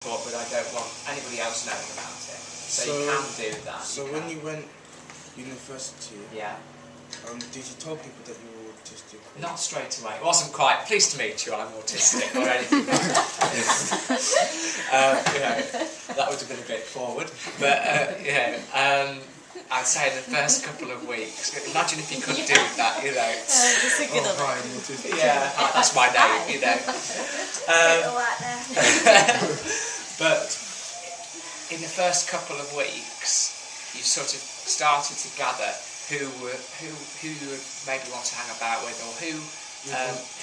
but I don't want anybody else knowing about it. So you can do that. So when you went university, yeah, did you tell people that you were autistic? Not straight away. It wasn't quite pleased to meet you, I'm autistic or anything like that. That would have been a bit forward. But I'd say the first couple of weeks. Imagine if you could do that, Just a good Yeah, that's my name, But in the first couple of weeks, you sort of started to gather who you would maybe want to hang about with, or who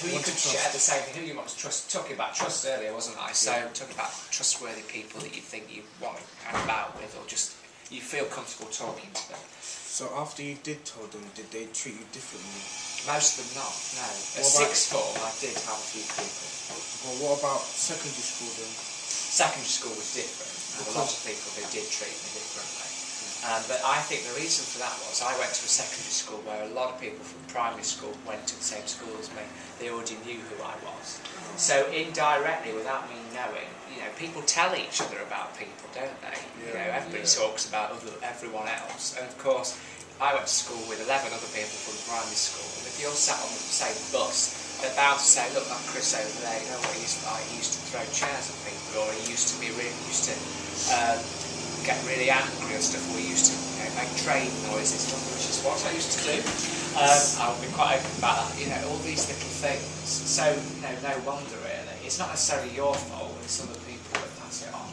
you could share the same thing, who you want to trust. Talking about trust earlier, wasn't I? So talking about trustworthy people that you think you want to hang about with, or just you feel comfortable talking to them. So after you did tell them, did they treat you differently? Most of them not, no. At sixth form, I did have a few people. Well, what about secondary school then? Secondary school was different. A lot of people who did treat me differently. But I think the reason for that was I went to a secondary school where a lot of people from primary school went to the same school as me. They already knew who I was. So indirectly, without me knowing, people tell each other about people, don't they? Everybody talks about everyone else. And of course, I went to school with 11 other people from primary school. And if you're sat on the same bus, they're bound to say, look, that Chris over there, you know what he's like? He used to throw chairs at people, or he used to get really angry and stuff, or he used to make train noises, which is what I used to do. I'll be quite open about that, all these little things. So, no wonder really. It's not necessarily your fault, it's other people that pass it on.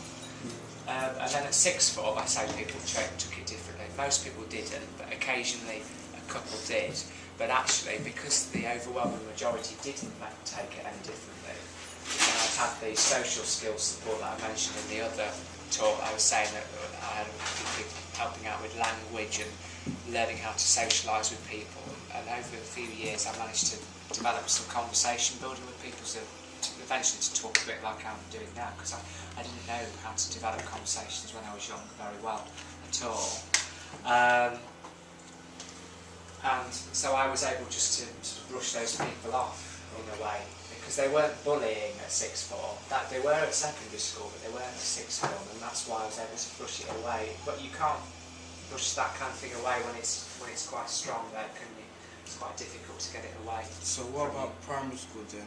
And then at sixth form, I say people took it differently. Most people didn't, but occasionally a couple did. But actually, because the overwhelming majority didn't take it any differently, and I've had the social skills support that I mentioned in the other talk, I was saying that I had people helping out with language and learning how to socialise with people. And over a few years, I managed to develop some conversation building with people, so eventually to talk a bit like I'm doing now, because I didn't know how to develop conversations when I was young very well at all. And so I was able just to sort of brush those people off in a way, because they weren't bullying at sixth form. They were at secondary school, but they weren't at sixth form, and that's why I was able to brush it away. But you can't brush that kind of thing away when it's quite strong, though, can you? It's quite difficult to get it away. So what about primary school then?